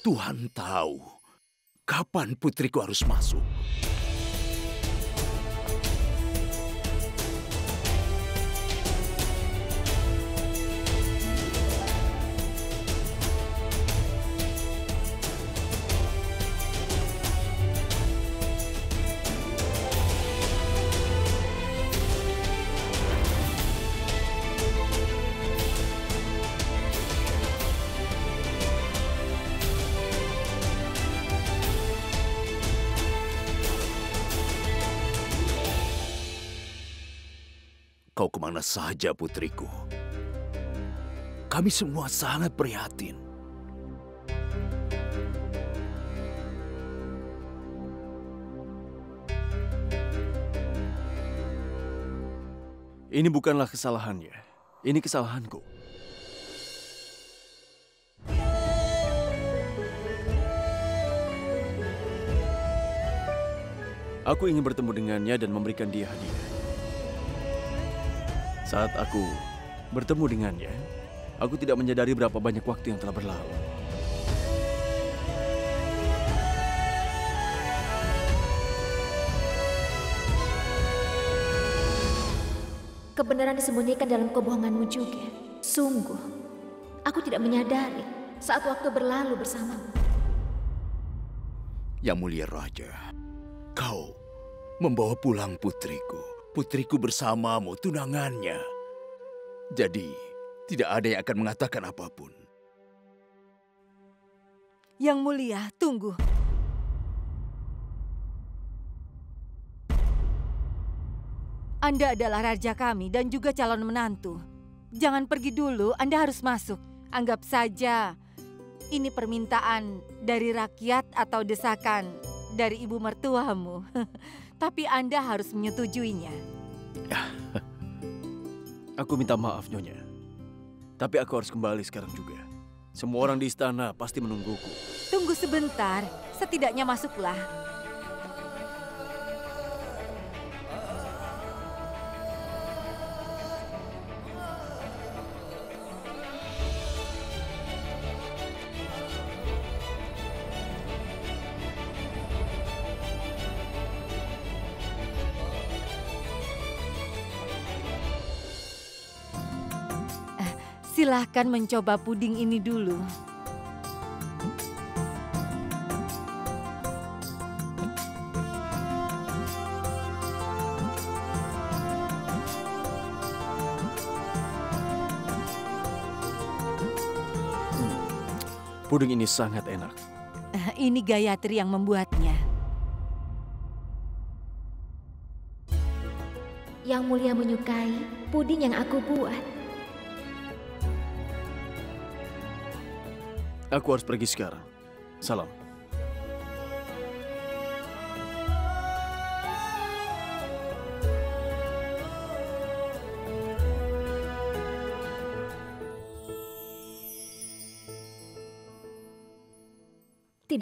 Tuhan tahu kapan putriku harus masuk. Kau kemana saja, putriku? Kami semua sangat prihatin. Ini bukanlah kesalahannya. Ini kesalahanku. Aku ingin bertemu dengannya dan memberikan dia hadiah. Saat aku bertemu dengannya, aku tidak menyadari berapa banyak waktu yang telah berlalu. Kebenaran disembunyikan dalam kebohonganmu juga. Sungguh, aku tidak menyadari saat waktu berlalu bersamamu. Yang mulia Raja, kau membawa pulang putriku. Putriku bersamamu, tunangannya. Jadi, tidak ada yang akan mengatakan apapun. Yang mulia, tunggu. Anda adalah raja kami dan juga calon menantu. Jangan pergi dulu, Anda harus masuk. Anggap saja ini permintaan dari rakyat atau desakan dari ibu mertuamu. Tapi Anda harus menyetujuinya. Aku minta maaf, Nyonya. Tapi aku harus kembali sekarang juga. Semua orang di istana pasti menungguku. Tunggu sebentar, setidaknya masuklah. Silahkan mencoba puding ini dulu. Puding ini sangat enak. Ini Gayatri yang membuatnya. Yang mulia menyukai puding yang aku buat. Aku harus pergi sekarang. Salam. Tidak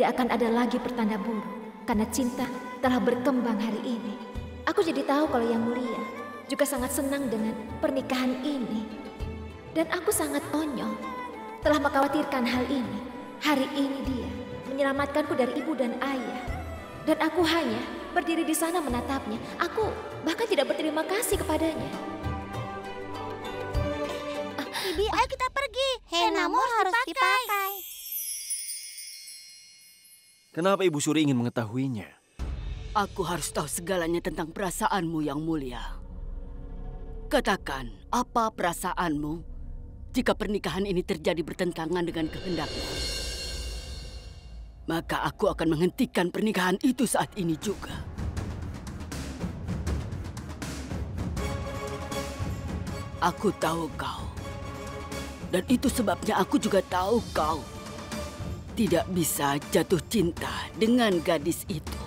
akan ada lagi pertanda buruk karena cinta telah berkembang hari ini. Aku jadi tahu kalau Yang Mulia juga sangat senang dengan pernikahan ini. Dan aku sangat konyol telah mengkhawatirkan hal ini. Hari ini dia menyelamatkanku dari ibu dan ayah. Dan aku hanya berdiri di sana menatapnya. Aku bahkan tidak berterima kasih kepadanya. Bibi, ayo kita pergi. Henamu harus dipakai. Kenapa Ibu Suri ingin mengetahuinya? Aku harus tahu segalanya tentang perasaanmu, Yang Mulia. Katakan, apa perasaanmu jika pernikahan ini terjadi bertentangan dengan kehendakmu? Maka aku akan menghentikan pernikahan itu saat ini juga. Aku tahu kau. Dan itu sebabnya aku juga tahu kau tidak bisa jatuh cinta dengan gadis itu.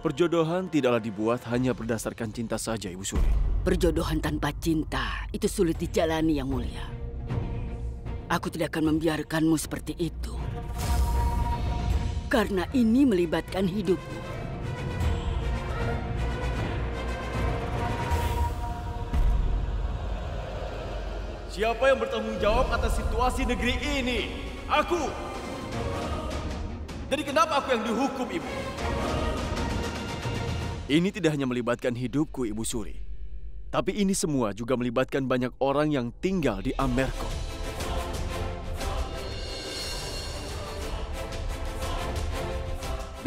Perjodohan tidaklah dibuat hanya berdasarkan cinta saja, Ibu Suri. Perjodohan tanpa cinta itu sulit dijalani, Yang Mulia. Aku tidak akan membiarkanmu seperti itu. Karena ini melibatkan hidupmu. Siapa yang bertanggung jawab atas situasi negeri ini? Aku. Jadi kenapa aku yang dihukum, Ibu? Ini tidak hanya melibatkan hidupku, Ibu Suri. Tapi ini semua juga melibatkan banyak orang yang tinggal di Amerko.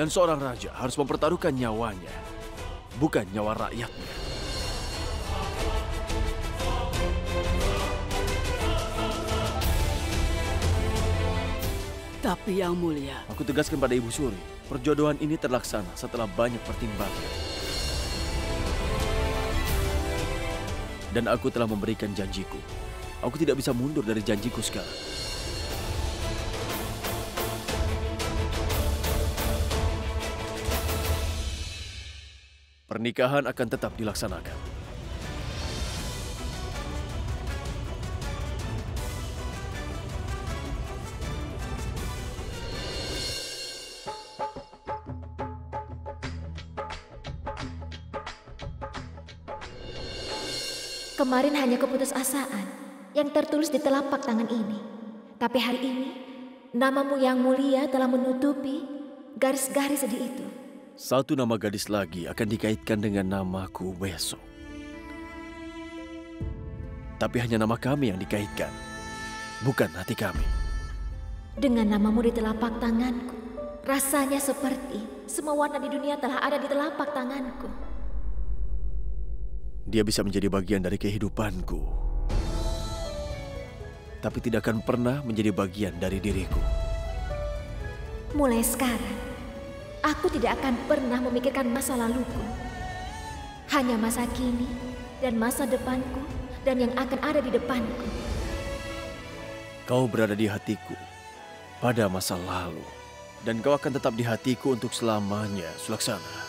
Dan seorang raja harus mempertaruhkan nyawanya, bukan nyawa rakyatnya. Tapi Yang Mulia, Aku tegaskan pada Ibu Suri, perjodohan ini terlaksana setelah banyak pertimbangan. Dan aku telah memberikan janjiku. Aku tidak bisa mundur dari janjiku sekarang. Pernikahan akan tetap dilaksanakan. Kemarin hanya keputusasaan yang tertulis di telapak tangan ini. Tapi hari ini, namamu yang mulia telah menutupi garis-garis di itu. Satu nama gadis lagi akan dikaitkan dengan namaku besok. Tapi hanya nama kami yang dikaitkan, bukan hati kami. Dengan namamu di telapak tanganku, rasanya seperti semua warna di dunia telah ada di telapak tanganku. Dia bisa menjadi bagian dari kehidupanku, tapi tidak akan pernah menjadi bagian dari diriku. Mulai sekarang, aku tidak akan pernah memikirkan masa laluku. Hanya masa kini dan masa depanku dan yang akan ada di depanku. Kau berada di hatiku pada masa lalu, dan kau akan tetap di hatiku untuk selamanya, Sulaksana.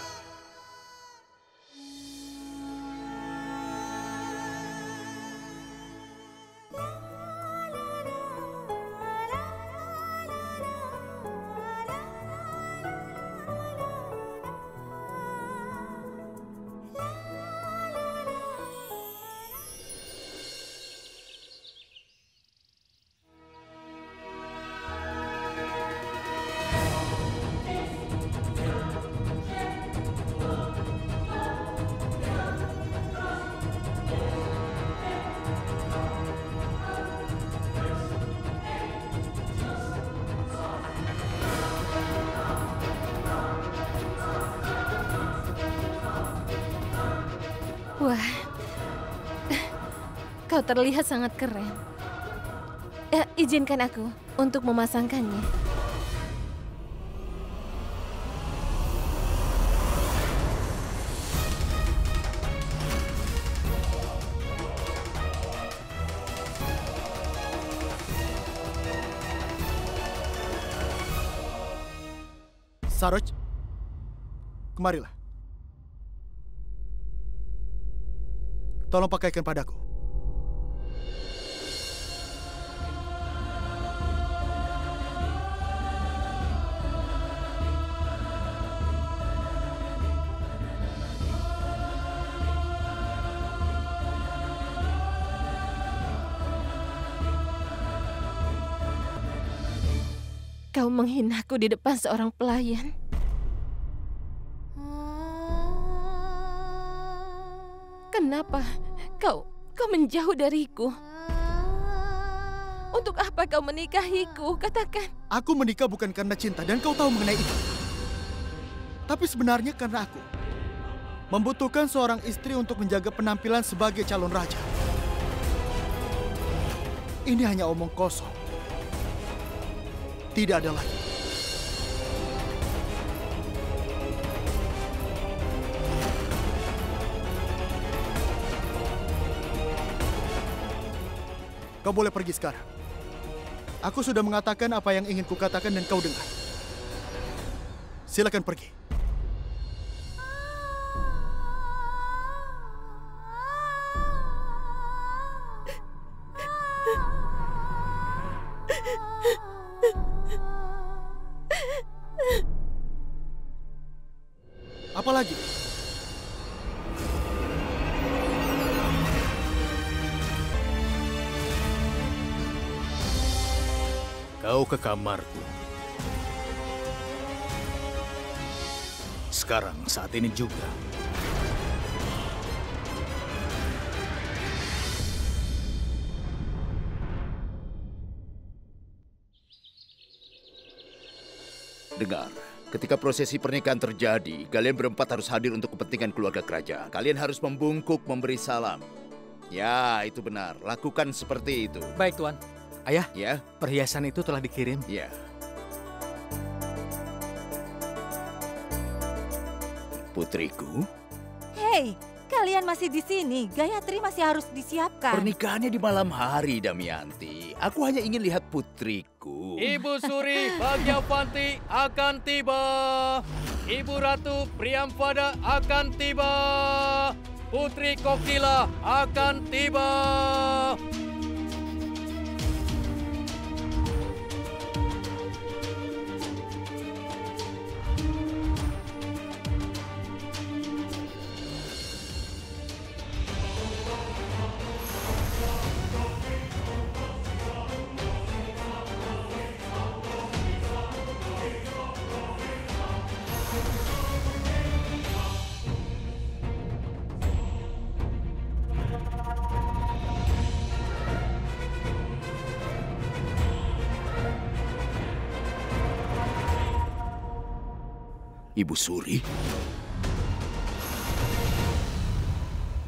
Wah, kau terlihat sangat keren. Izinkan aku untuk memasangkannya. Saroj, kemarilah. Tolong pakaikan padaku. Kau menghinaku di depan seorang pelayan. Kenapa kau menjauh dariku? Untuk apa kau menikahiku? Katakan. Aku menikah bukan karena cinta dan kau tahu mengenai itu. Tapi sebenarnya karena aku membutuhkan seorang istri untuk menjaga penampilan sebagai calon raja. Ini hanya omong kosong. Tidak ada lagi. Kau boleh pergi sekarang. Aku sudah mengatakan apa yang ingin kukatakan dan kau dengar. Silakan pergi. Apa lagi? kau ke kamarku. Sekarang, saat ini juga. Dengar, ketika prosesi pernikahan terjadi, kalian berempat harus hadir untuk kepentingan keluarga kerajaan. Kalian harus membungkuk, memberi salam. Ya, itu benar. Lakukan seperti itu. Baik, Tuan. Ayah, ya, perhiasan itu telah dikirim. Ya. Putriku. Hei, kalian masih di sini. Gayatri masih harus disiapkan. Pernikahannya di malam hari, Damayanti. Aku hanya ingin lihat putriku. Ibu Suri Bhagyavanti akan tiba. Ibu Ratu Priyampada akan tiba. Putri Kokila akan tiba. Ibu Suri?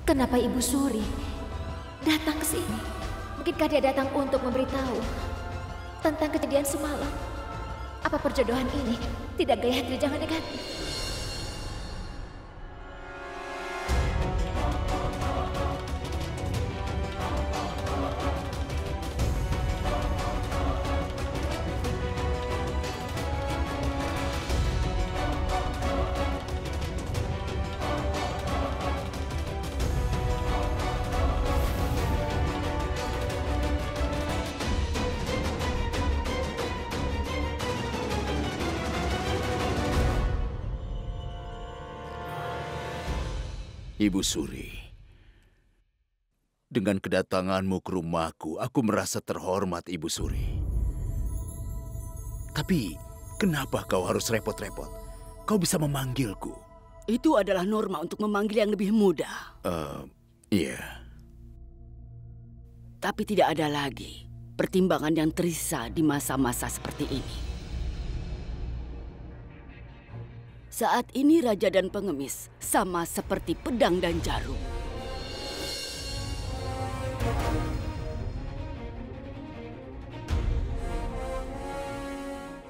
Kenapa Ibu Suri datang ke sini? Mungkinkah dia datang untuk memberitahu tentang kejadian semalam? Apa perjodohan ini tidak Gayatri jangan negatif? Ibu Suri, dengan kedatanganmu ke rumahku, aku merasa terhormat, Ibu Suri. Tapi, kenapa kau harus repot-repot? Kau bisa memanggilku. Itu adalah norma untuk memanggil yang lebih muda. Iya. Tapi tidak ada lagi pertimbangan yang tersisa di masa-masa seperti ini. Saat ini raja dan pengemis sama seperti pedang dan jarum.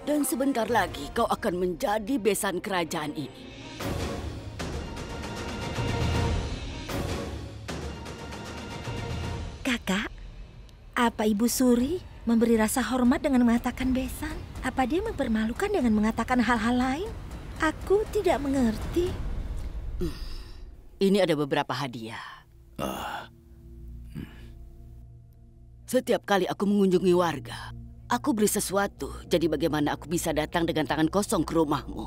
Dan sebentar lagi kau akan menjadi besan kerajaan ini. Kakak, apa Ibu Suri memberi rasa hormat dengan mengatakan besan? Apa dia mempermalukan dengan mengatakan hal-hal lain? Aku tidak mengerti. Ini ada beberapa hadiah. Setiap kali aku mengunjungi warga, aku beri sesuatu. Jadi bagaimana aku bisa datang dengan tangan kosong ke rumahmu?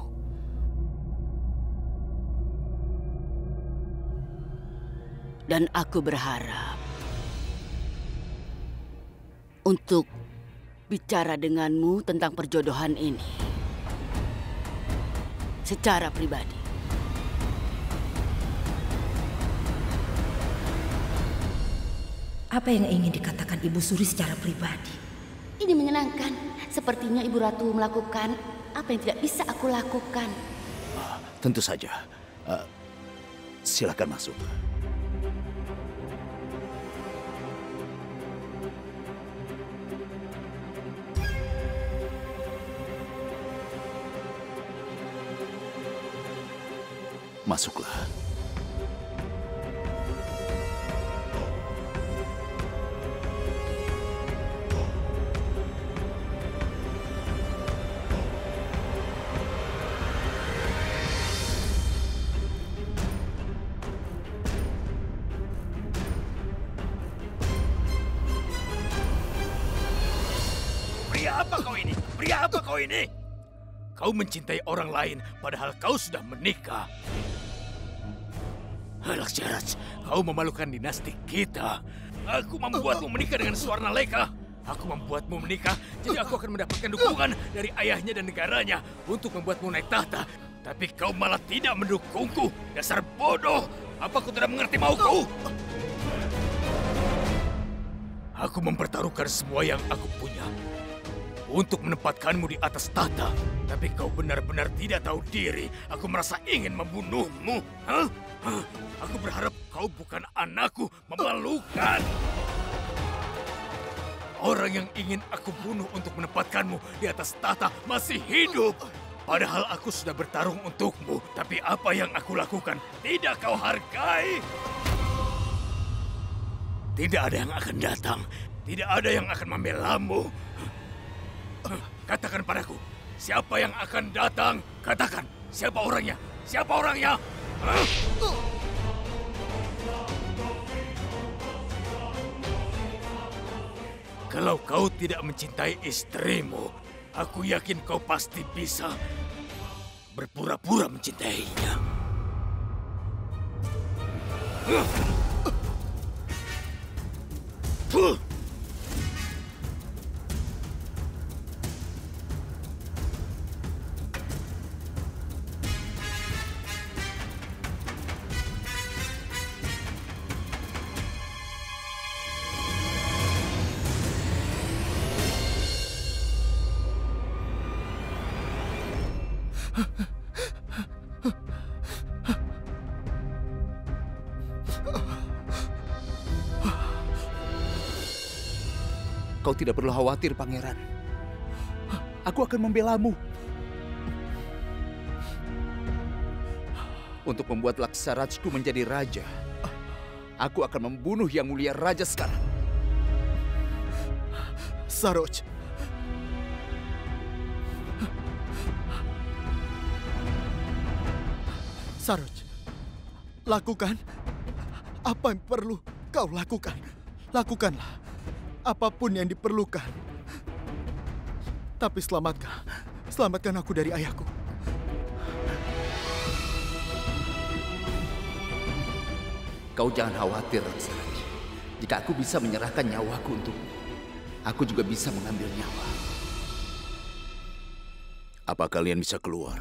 Dan aku berharap untuk bicara denganmu tentang perjodohan ini secara pribadi. Apa yang ingin dikatakan Ibu Suri secara pribadi? Ini menyenangkan. Sepertinya Ibu Ratu melakukan apa yang tidak bisa aku lakukan. Tentu saja. Silakan masuk. Masuklah. Pria apa kau ini? Pria apa kau ini? Kau mencintai orang lain padahal kau sudah menikah. Laksyaras, kau memalukan dinasti kita. Aku membuatmu menikah dengan Swarnaleka. Aku membuatmu menikah, jadi aku akan mendapatkan dukungan dari ayahnya dan negaranya untuk membuatmu naik tahta. Tapi kau malah tidak mendukungku. Dasar bodoh. Apa kau tidak mengerti mauku? Aku mempertaruhkan semua yang aku punya untuk menempatkanmu di atas tahta. Tapi kau benar-benar tidak tahu diri. Aku merasa ingin membunuhmu. Hah? Aku berharap kau bukan anakku. Memalukan. Orang yang ingin aku bunuh untuk menempatkanmu di atas tahta masih hidup. Padahal aku sudah bertarung untukmu. Tapi apa yang aku lakukan tidak kau hargai. Tidak ada yang akan datang. Tidak ada yang akan membelamu. Katakan padaku, siapa yang akan datang? Katakan, siapa orangnya? Siapa orangnya? Kalau kau tidak mencintai istrimu, aku yakin kau pasti bisa berpura-pura mencintainya. Kau tidak perlu khawatir, Pangeran. Aku akan membelamu. Untuk membuat Laksarajku menjadi raja, aku akan membunuh Yang Mulia Raja sekarang. Saroj. Saroj, lakukan apa yang perlu kau lakukan. Lakukanlah apapun yang diperlukan. Tapi selamatkan aku dari ayahku. Kau jangan khawatir, Laksaraj. Jika aku bisa menyerahkan nyawaku untukmu, aku juga bisa mengambil nyawa. Apa kalian bisa keluar?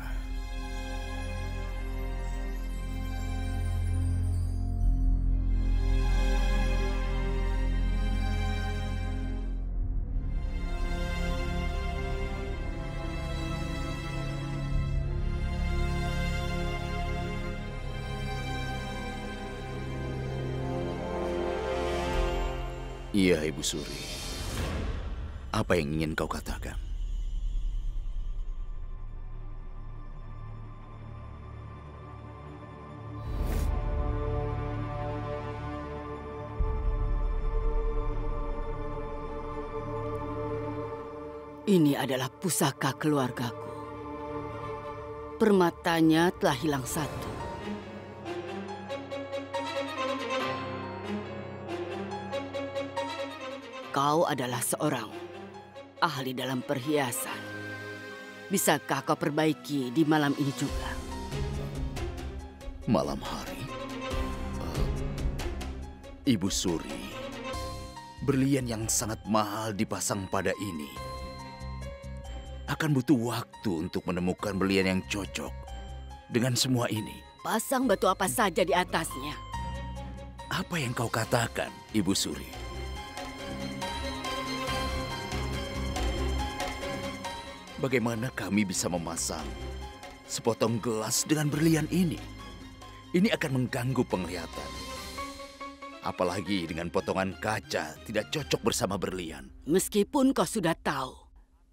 Iya, Ibu Suri. Apa yang ingin kau katakan? Ini adalah pusaka keluargaku. Permatanya telah hilang satu. Kau adalah seorang ahli dalam perhiasan. Bisakah kau perbaiki di malam ini juga? Malam hari? Ibu Suri, berlian yang sangat mahal dipasang pada ini. Akan butuh waktu untuk menemukan berlian yang cocok dengan semua ini. Pasang batu apa saja di atasnya. Apa yang kau katakan, Ibu Suri? Bagaimana kami bisa memasang sepotong gelas dengan berlian ini? Ini akan mengganggu penglihatan. Apalagi dengan potongan kaca tidak cocok bersama berlian. Meskipun kau sudah tahu,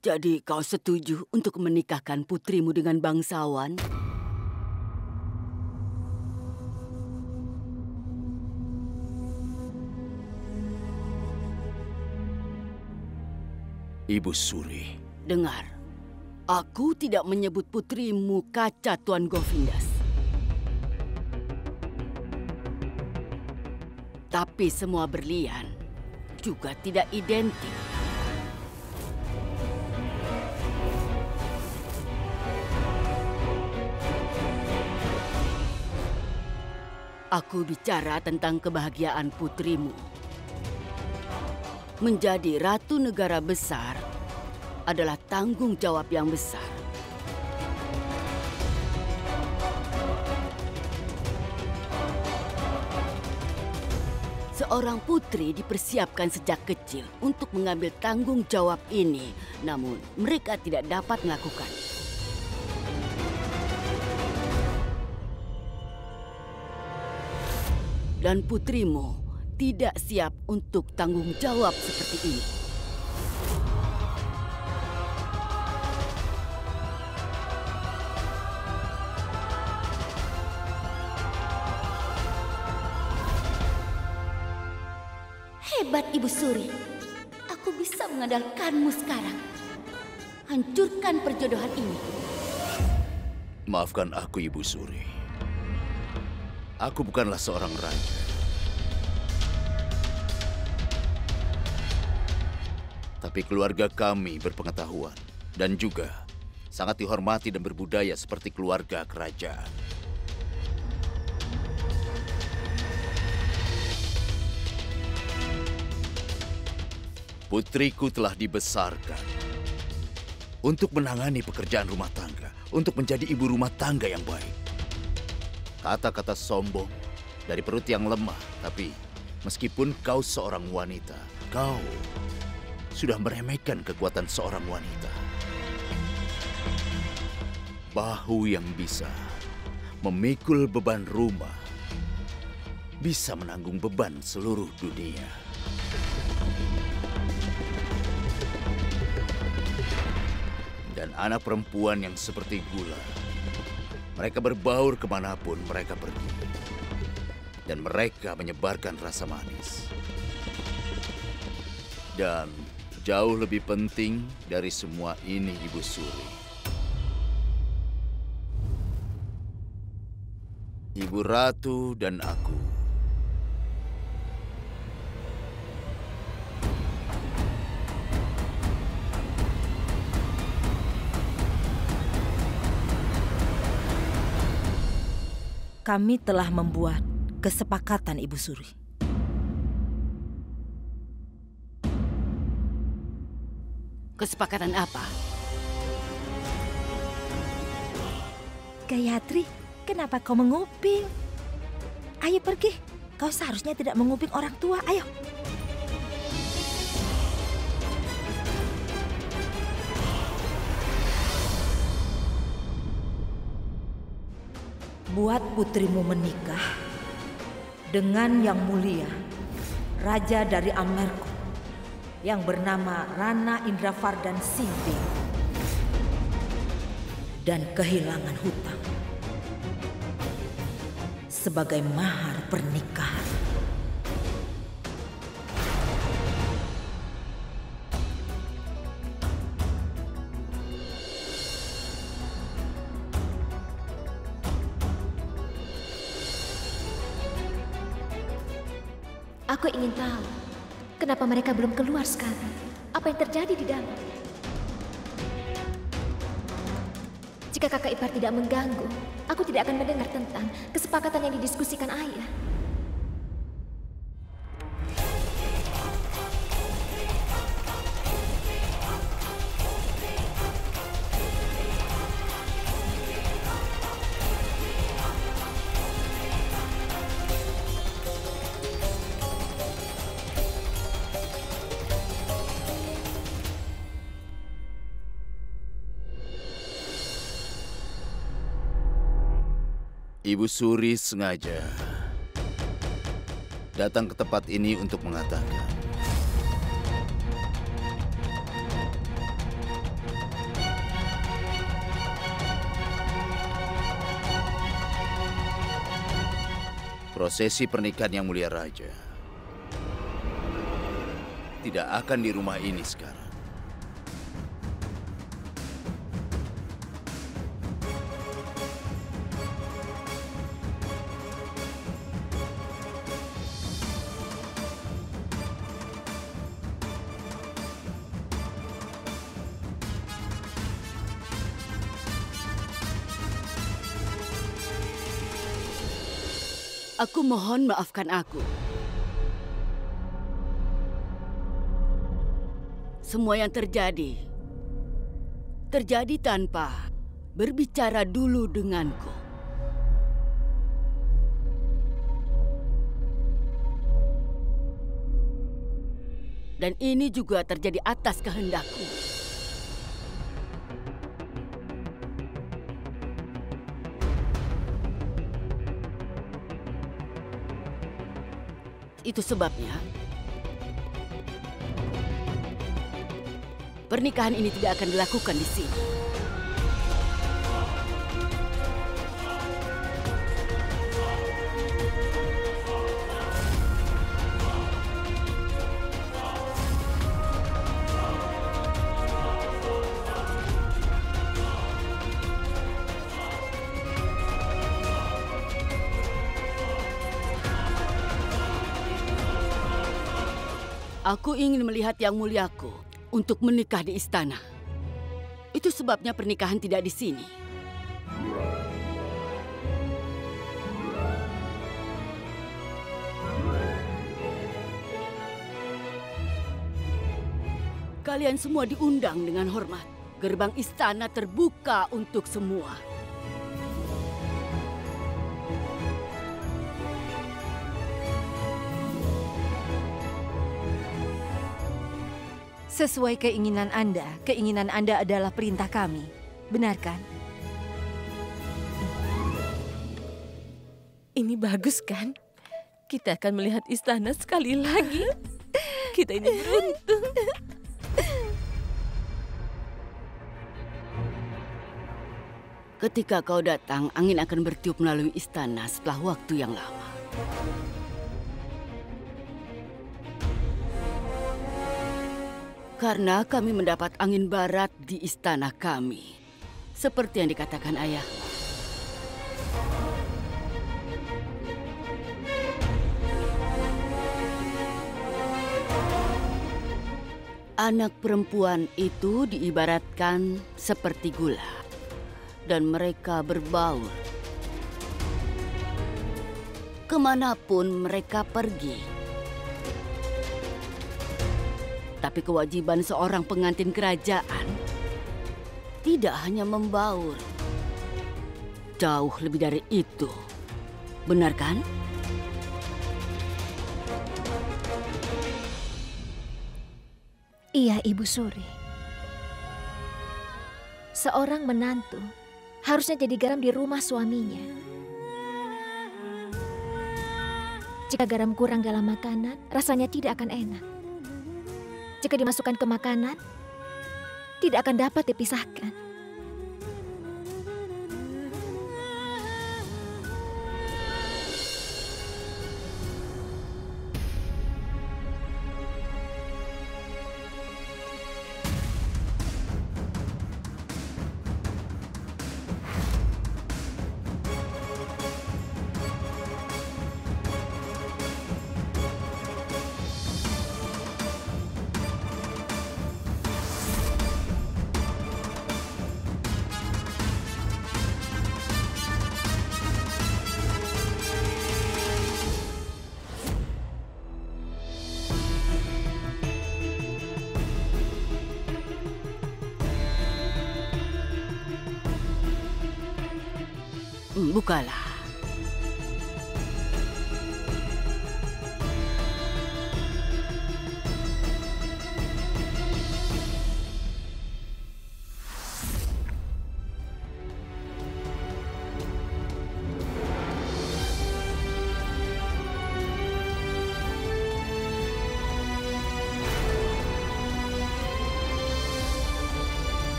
jadi kau setuju untuk menikahkan putrimu dengan bangsawan? Ibu Suri. Dengar. Aku tidak menyebut putrimu Kaca Tuan Govindas. Tapi semua berlian juga tidak identik. Aku bicara tentang kebahagiaan putrimu. Menjadi ratu negara besar adalah tanggung jawab yang besar. Seorang putri dipersiapkan sejak kecil untuk mengambil tanggung jawab ini, namun mereka tidak dapat melakukan. Dan putrimu tidak siap untuk tanggung jawab seperti ini. Hebat Ibu Suri. Aku bisa mengandalkanmu sekarang. Hancurkan perjodohan ini. Maafkan aku, Ibu Suri. Aku bukanlah seorang raja. Tapi keluarga kami berpengetahuan dan juga sangat dihormati dan berbudaya seperti keluarga kerajaan. Putriku telah dibesarkan untuk menangani pekerjaan rumah tangga, untuk menjadi ibu rumah tangga yang baik. Kata-kata sombong dari perut yang lemah, tapi meskipun kau seorang wanita, kau sudah meremehkan kekuatan seorang wanita. Bahu yang bisa memikul beban rumah, bisa menanggung beban seluruh dunia. Dan anak perempuan yang seperti gula, mereka berbaur kemanapun mereka pergi. Dan mereka menyebarkan rasa manis. Dan jauh lebih penting dari semua ini, Ibu Suri, Ibu Ratu dan aku kami telah membuat kesepakatan, Ibu Suri. Kesepakatan apa? Gayatri, kenapa kau menguping? Ayo pergi, kau seharusnya tidak menguping orang tua, ayo. Buat putrimu menikah dengan yang mulia, raja dari Amerko, yang bernama Rana Indravardan Simbing, dan kehilangan hutang sebagai mahar pernikahan. Aku ingin tahu, kenapa mereka belum keluar sekarang? Apa yang terjadi di dalam? Jika kakak ipar tidak mengganggu, aku tidak akan mendengar tentang kesepakatan yang didiskusikan ayah. Ibu Suri sengaja datang ke tempat ini untuk mengatakan prosesi pernikahan yang mulia raja tidak akan di rumah ini sekarang. Aku mohon maafkan aku. semua yang terjadi tanpa berbicara dulu denganku. Dan ini juga terjadi atas kehendakku. Itu sebabnya pernikahan ini tidak akan dilakukan di sini. Aku ingin melihat Yang Muliaku untuk menikah di istana. Itu sebabnya pernikahan tidak di sini. Kalian semua diundang dengan hormat. Gerbang istana terbuka untuk semua. Sesuai keinginan Anda adalah perintah kami. Benar kan? Ini bagus kan? Kita akan melihat istana sekali lagi. Kita ini beruntung. Ketika kau datang, angin akan bertiup melalui istana setelah waktu yang lama. Karena kami mendapat angin barat di istana kami. Seperti yang dikatakan ayah. Anak perempuan itu diibaratkan seperti gula. Dan mereka berbaur. Kemanapun mereka pergi. Tapi kewajiban seorang pengantin kerajaan tidak hanya membaur. Jauh lebih dari itu. Benar kan? Iya, Ibu Suri. Seorang menantu harusnya jadi garam di rumah suaminya. Jika garam kurang dalam makanan, rasanya tidak akan enak. Jika dimasukkan ke makanan, tidak akan dapat dipisahkan. Bukalah.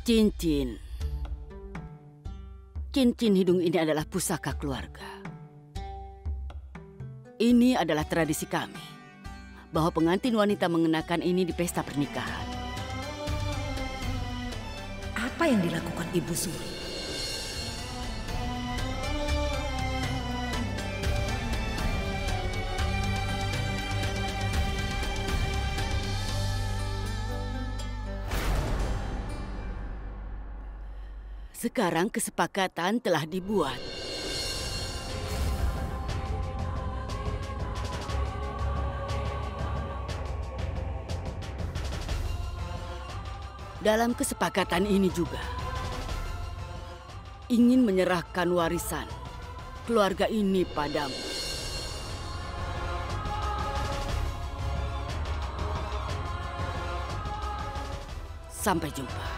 Cincin. Cincin hidung ini adalah pusaka keluarga. Ini adalah tradisi kami, bahwa pengantin wanita mengenakan ini di pesta pernikahan. Apa yang dilakukan Ibu Suri? Sekarang kesepakatan telah dibuat. dalam kesepakatan ini juga ingin menyerahkan warisan keluarga ini padamu. Sampai jumpa.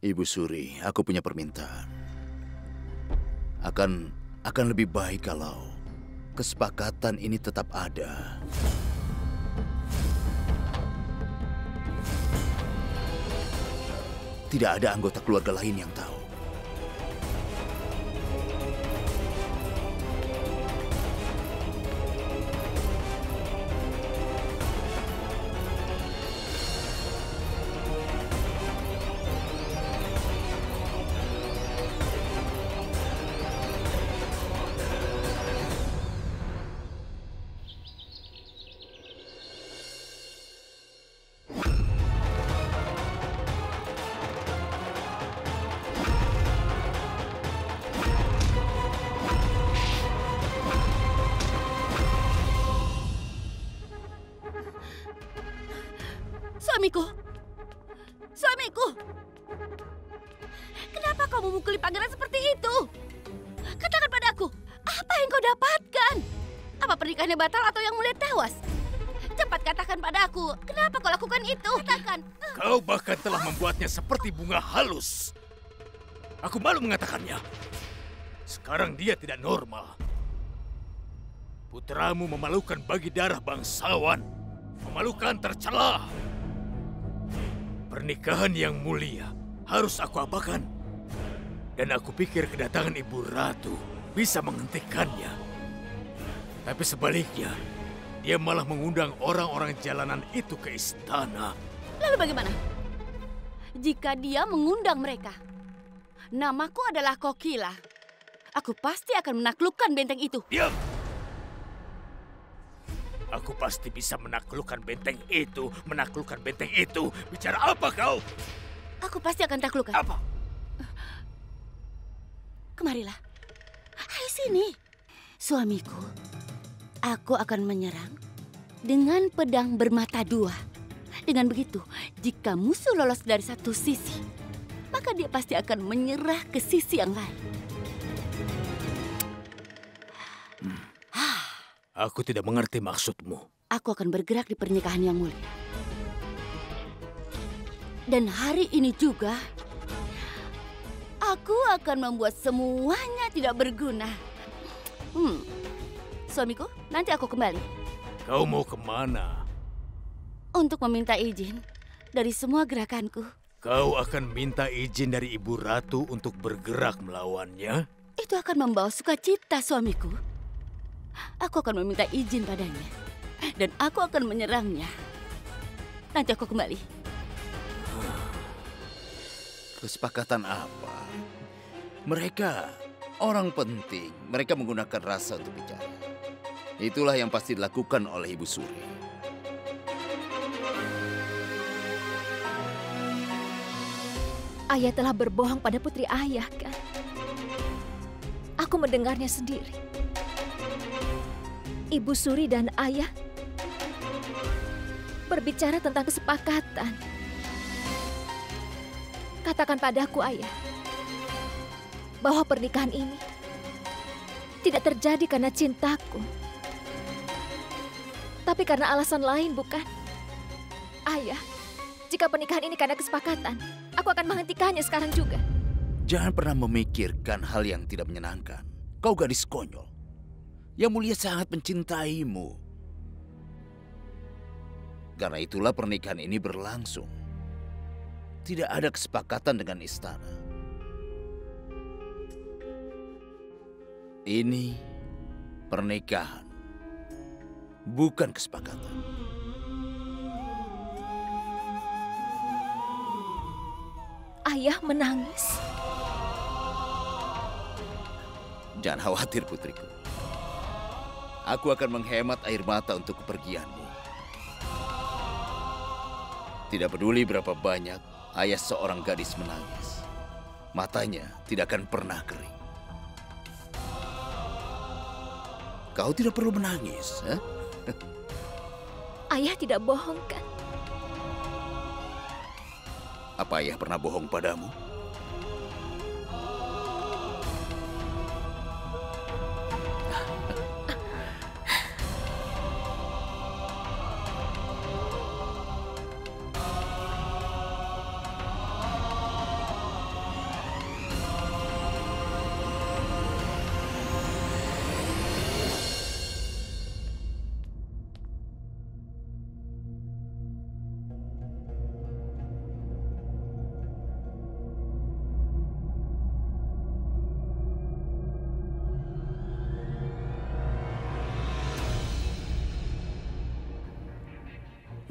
Ibu Suri, aku punya permintaan. Akan lebih baik kalau kesepakatan ini tetap ada. Tidak ada anggota keluarga lain yang tahu. Suamiku! Kenapa kau memukuli pangeran seperti itu? Katakan padaku, apa yang kau dapatkan? Apa pernikahannya batal atau yang mulia tewas? Cepat katakan padaku, kenapa kau lakukan itu? Katakan. Kau bahkan telah membuatnya seperti bunga halus. Aku malu mengatakannya. Sekarang dia tidak normal. Putramu memalukan bagi darah bangsawan. Memalukan, tercela. Pernikahan yang mulia harus aku apakan. Dan aku pikir kedatangan Ibu Ratu bisa menghentikannya. Tapi sebaliknya, dia malah mengundang orang-orang jalanan itu ke istana. Lalu bagaimana? Jika dia mengundang mereka, namaku adalah Kokila. Aku pasti akan menaklukkan benteng itu. Diam! Aku pasti bisa menaklukkan benteng itu, Bicara apa kau? Aku pasti akan taklukkan. Apa? Kemarilah. Hai sini. Suamiku, aku akan menyerang dengan pedang bermata dua. Dengan begitu, jika musuh lolos dari satu sisi, maka dia pasti akan menyerah ke sisi yang lain. Aku tidak mengerti maksudmu. Aku akan bergerak di pernikahan yang mulia. Dan hari ini juga, aku akan membuat semuanya tidak berguna. Suamiku, nanti aku kembali. Kau mau kemana? Untuk meminta izin dari semua gerakanku. Kau akan minta izin dari Ibu Ratu untuk bergerak melawannya? Itu akan membawa sukacita, suamiku. Aku akan meminta izin padanya. Dan aku akan menyerangnya. Nanti aku kembali. Kesepakatan apa? Mereka orang penting. Mereka menggunakan rasa untuk bicara. Itulah yang pasti dilakukan oleh Ibu Suri. Ayah telah berbohong pada putri ayah, kan? Aku mendengarnya sendiri. Ibu Suri dan ayah berbicara tentang kesepakatan. Katakan padaku, ayah, bahwa pernikahan ini tidak terjadi karena cintaku, tapi karena alasan lain, bukan? Ayah, jika pernikahan ini karena kesepakatan, aku akan menghentikannya sekarang juga. Jangan pernah memikirkan hal yang tidak menyenangkan. Kau gadis konyol. Yang mulia sangat mencintaimu. Karena itulah pernikahan ini berlangsung. Tidak ada kesepakatan dengan istana. Ini pernikahan, bukan kesepakatan. Ayah menangis. Jangan khawatir, putriku. Aku akan menghemat air mata untuk kepergianmu. Tidak peduli berapa banyak ayah seorang gadis menangis. matanya tidak akan pernah kering. Kau tidak perlu menangis. Ayah tidak bohong kan? Apa ayah pernah bohong padamu?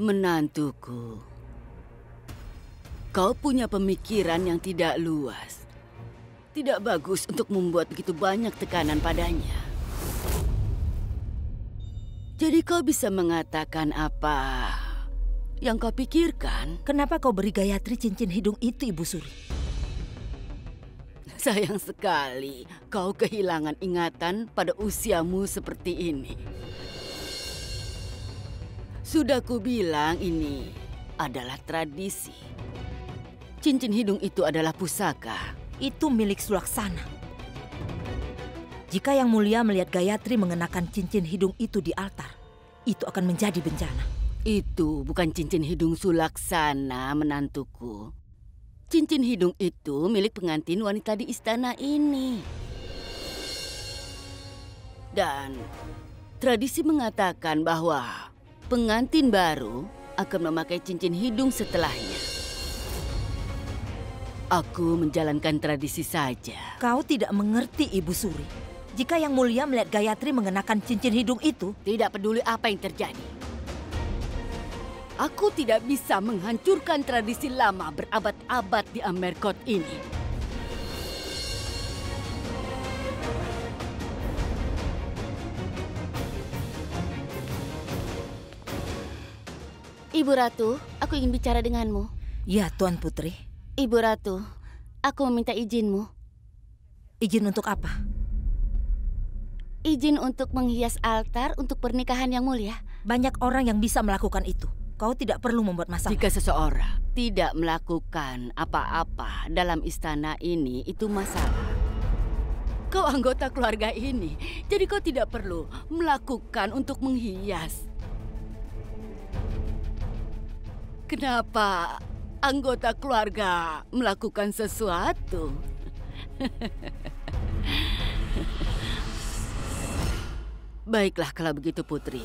Menantuku, kau punya pemikiran yang tidak luas. Tidak bagus untuk membuat begitu banyak tekanan padanya. Jadi kau bisa mengatakan apa yang kau pikirkan? Kenapa kau beri Gayatri cincin hidung itu, Ibu Suri? Sayang sekali kau kehilangan ingatan pada usiamu seperti ini. Sudah kubilang ini adalah tradisi. Cincin hidung itu adalah pusaka. Itu milik Sulaksana. Jika Yang Mulia melihat Gayatri mengenakan cincin hidung itu di altar, itu akan menjadi bencana. Itu bukan cincin hidung Sulaksana, menantuku. Cincin hidung itu milik pengantin wanita di istana ini. Dan tradisi mengatakan bahwa pengantin baru akan memakai cincin hidung setelahnya. Aku menjalankan tradisi saja. Kau tidak mengerti, Ibu Suri. Jika Yang Mulia melihat Gayatri mengenakan cincin hidung itu, tidak peduli apa yang terjadi. Aku tidak bisa menghancurkan tradisi lama berabad-abad di Amarkot ini. Ibu Ratu, aku ingin bicara denganmu. Ya, Tuan Putri. Ibu Ratu, aku meminta izinmu. Izin untuk apa? Izin untuk menghias altar untuk pernikahan Yang Mulia. Banyak orang yang bisa melakukan itu. Kau tidak perlu membuat masalah. Jika seseorang tidak melakukan apa-apa dalam istana ini, itu masalah. Kau anggota keluarga ini, jadi kau tidak perlu melakukan untuk menghias. Kenapa anggota keluarga melakukan sesuatu? Baiklah kalau begitu, Putri.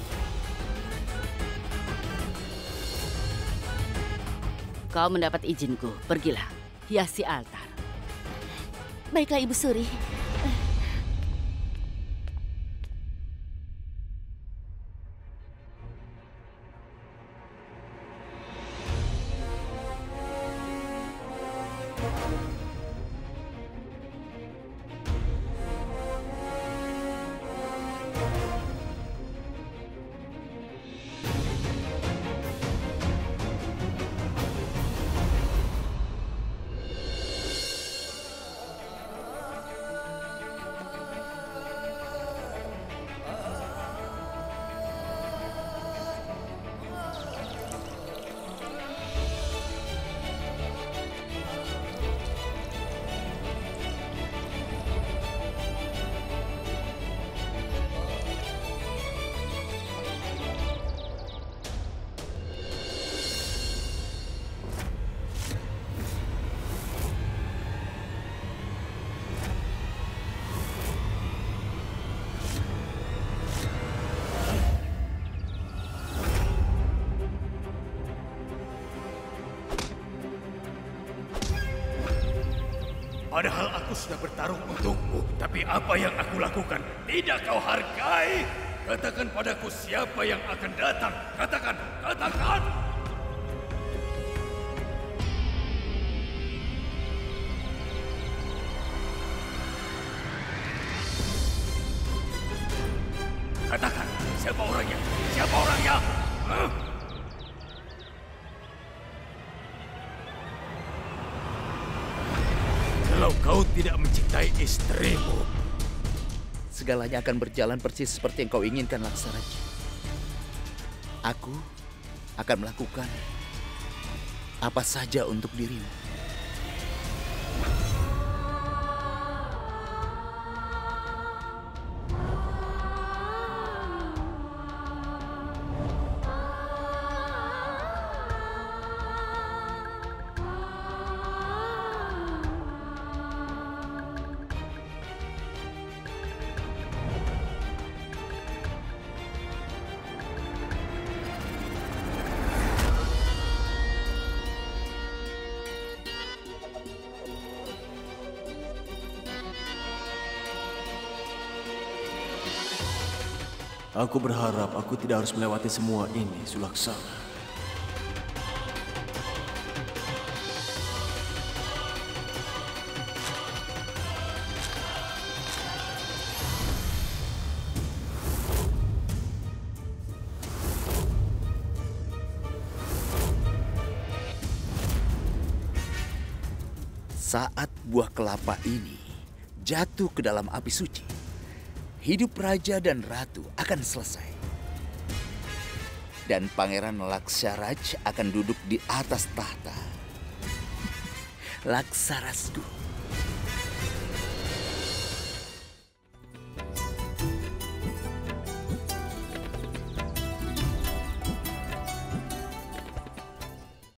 Kau mendapat izinku. Pergilah, hiasi altar. Baiklah, Ibu Suri. Padahal aku sudah bertarung untukmu, tapi apa yang aku lakukan tidak kau hargai. Katakan padaku siapa yang akan datang. Katakan, katakan! Katakan, siapa orangnya? Siapa orangnya? Huh? Selalu tidak mencintai istrimu. Segalanya akan berjalan persis seperti yang kau inginkan, Laksaraj. Aku akan melakukan apa saja untuk dirimu. Aku berharap aku tidak harus melewati semua ini, Sulaksana. Saat buah kelapa ini jatuh ke dalam api suci, hidup raja dan ratu akan selesai. Dan Pangeran Laksaraj akan duduk di atas tahta. Laksarasku.